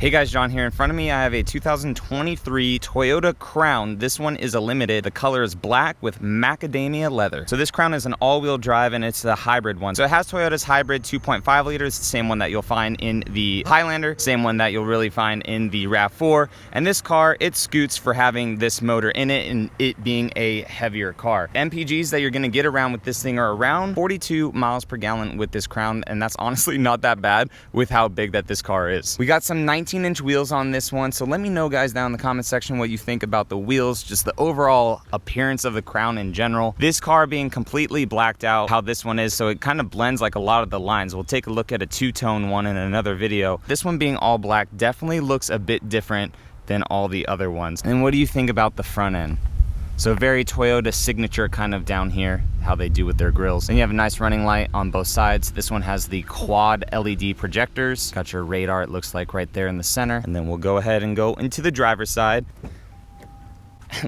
Hey guys, John here. In front of me I have a 2023 Toyota Crown. This one is a limited. The color is black with macadamia leather. So this Crown is an all-wheel drive and it's the hybrid one. So it has Toyota's hybrid 2.5 liters, the same one that you'll find in the Highlander, same one that you'll really find in the RAV4. And this car, it scoots for having this motor in it and it being a heavier car. MPGs that you're gonna get around with this thing are around 42 miles per gallon with this Crown, and that's honestly not that bad with how big that this car is. We got some 19-inch wheels on this one, so let me know guys down in the comment section what you think about the wheels, just the overall appearance of the Crown in general. This car being completely blacked out, how this one is, so it kind of blends like a lot of the lines. We'll take a look at a two-tone one in another video. This one being all black definitely looks a bit different than all the other ones. And what do you think about the front end? So very Toyota signature kind of down here, how they do with their grills. And you have a nice running light on both sides. This one has the quad LED projectors. Got your radar, it looks like right there in the center. And then we'll go ahead and go into the driver's side.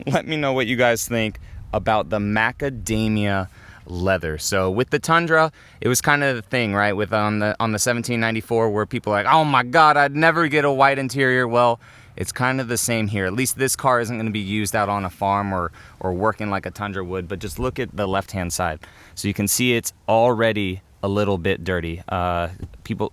Let me know what you guys think about the macadamia leather. So with the Tundra, it was kind of the thing, right? With on the 1794 where people are like, oh my God, I'd never get a white interior. Well, it's kind of the same here. At least this car isn't going to be used out on a farm or working like a Tundra would, but just look at the left-hand side. So you can see it's already a little bit dirty.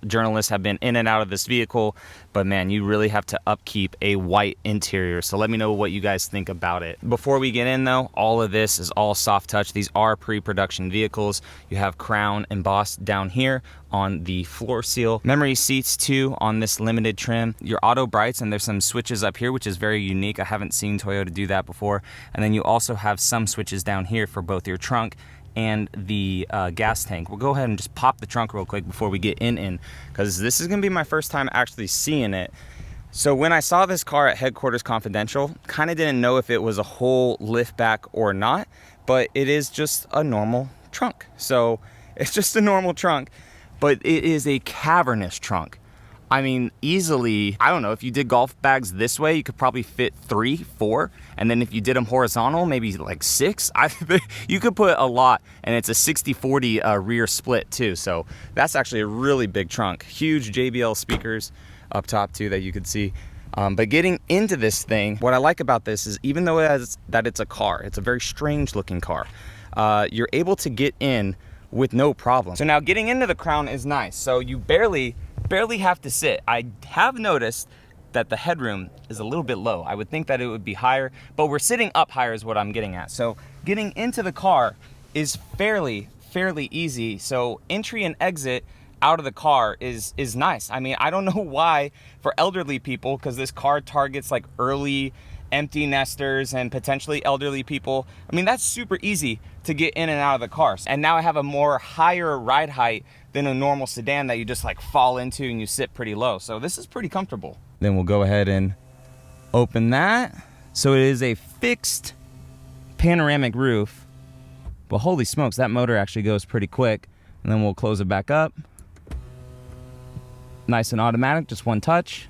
Journalists have been in and out of this vehicle, but man, you really have to upkeep a white interior. So let me know what you guys think about it. Before we get in though, all of this is all soft touch. These are pre-production vehicles. You have Crown embossed down here on the floor seal. Memory seats too on this limited trim. Your auto brights, and there's some switches up here, which is very unique. I haven't seen Toyota do that before. And then you also have some switches down here for both your trunk and the gas tank. We'll go ahead and just pop the trunk real quick before we get in, because this is gonna be my first time actually seeing it. So when I saw this car at Headquarters Confidential, kind of didn't know if it was a whole lift back or not, but it is just a normal trunk. So it's just a normal trunk, but it is a cavernous trunk. I mean, easily, I don't know, if you did golf bags this way, you could probably fit 3, 4. And then if you did them horizontal, maybe like 6. You could put a lot, and it's a 60-40 rear split too. So that's actually a really big trunk. Huge JBL speakers up top too that you could see. But getting into this thing, what I like about this is even though it's a car, it's a very strange looking car, you're able to get in with no problem. So now getting into the Crown is nice. So you barely have to sit. I have noticed that the headroom is a little bit low. I would think that it would be higher, but we're sitting up higher is what I'm getting at. So getting into the car is fairly easy. So entry and exit out of the car is nice. I mean, I don't know why for elderly people, because this car targets like early empty nesters and potentially elderly people. I mean, that's super easy to get in and out of the car. And now I have a more higher ride height than a normal sedan that you just like fall into and you sit pretty low. So this is pretty comfortable. Then we'll go ahead and open that. So it is a fixed panoramic roof. Well, holy smokes, that motor actually goes pretty quick. And then we'll close it back up. Nice and automatic, just one touch.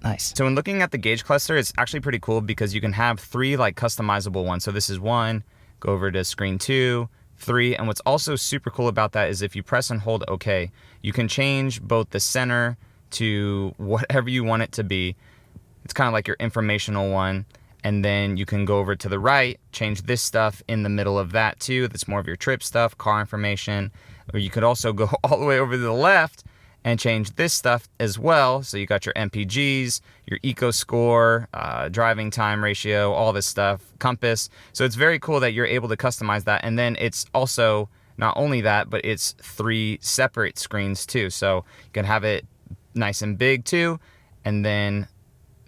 Nice. So when looking at the gauge cluster, it's actually pretty cool because you can have 3 like customizable ones. So this is 1, go over to screen 2, 3, and what's also super cool about that is if you press and hold OK, you can change both the center to whatever you want it to be. It's kind of like your informational one, and then you can go over to the right, change this stuff in the middle of that too. That's more of your trip stuff, car information, or you could also go all the way over to the left and change this stuff as well. So you got your MPGs, your eco score, driving time ratio, all this stuff, compass. So it's very cool that you're able to customize that. And then it's also not only that, but it's 3 separate screens too. So you can have it nice and big too. And then,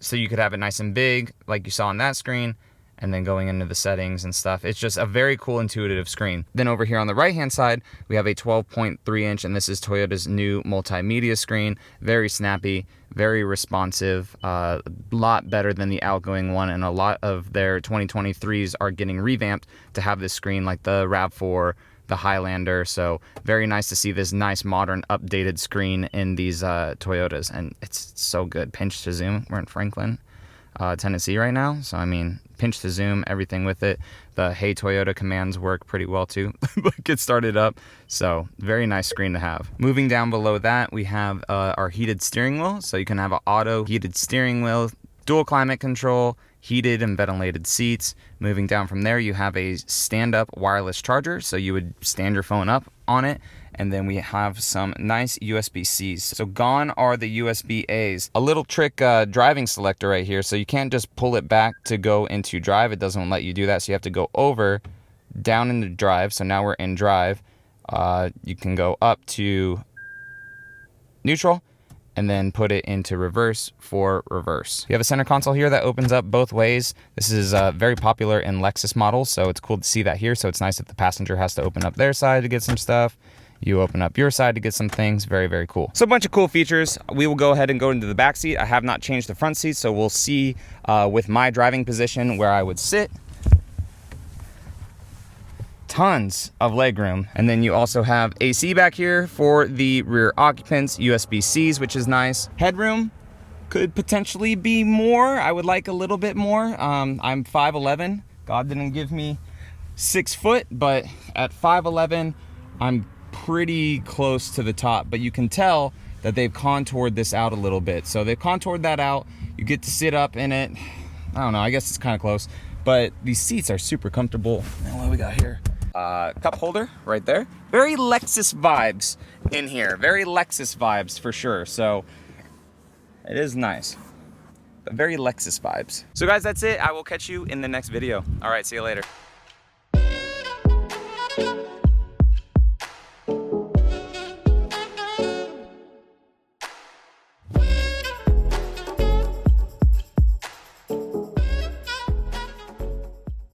so you could have it nice and big like you saw on that screen, and then going into the settings and stuff. It's just a very cool intuitive screen. Then over here on the right hand side, we have a 12.3 inch, and this is Toyota's new multimedia screen. Very snappy, very responsive, a lot better than the outgoing one, and a lot of their 2023s are getting revamped to have this screen like the RAV4, the Highlander. So very nice to see this nice modern updated screen in these Toyotas, and it's so good. Pinch to zoom, we're in Franklin, Tennessee right now. So I mean, pinch to zoom, everything with it. The Hey Toyota commands work pretty well too. Get started up. So very nice screen to have. Moving down below that, we have our heated steering wheel. So you can have an auto heated steering wheel, dual climate control, heated and ventilated seats. Moving down from there, you have a stand-up wireless charger. So you would stand your phone up on it. And then we have some nice USB-Cs. So gone are the USB-As. A little trick driving selector right here. So you can't just pull it back to go into drive. It doesn't let you do that. So you have to go over, down into drive. So now we're in drive. You can go up to neutral and then put it into reverse for reverse. You have a center console here that opens up both ways. This is very popular in Lexus models, so it's cool to see that here. So it's nice if the passenger has to open up their side to get some stuff. You open up your side to get some things. Very, very cool. So a bunch of cool features. We will go ahead and go into the back seat. I have not changed the front seat, so we'll see with my driving position where I would sit. Tons of legroom. And then you also have AC back here for the rear occupants, USB-Cs, which is nice. Headroom could potentially be more. I would like a little bit more. I'm 5'11". God didn't give me 6 foot, but at 5'11", I'm pretty close to the top, but you can tell that they've contoured this out a little bit. So they've contoured that out. You get to sit up in it. I don't know, I guess it's kind of close, but these seats are super comfortable. And what do we got here? Cup holder right there. Very Lexus vibes in here. Very Lexus vibes for sure. So it is nice, but very Lexus vibes. So guys, that's it. I will catch you in the next video. All right, see you later.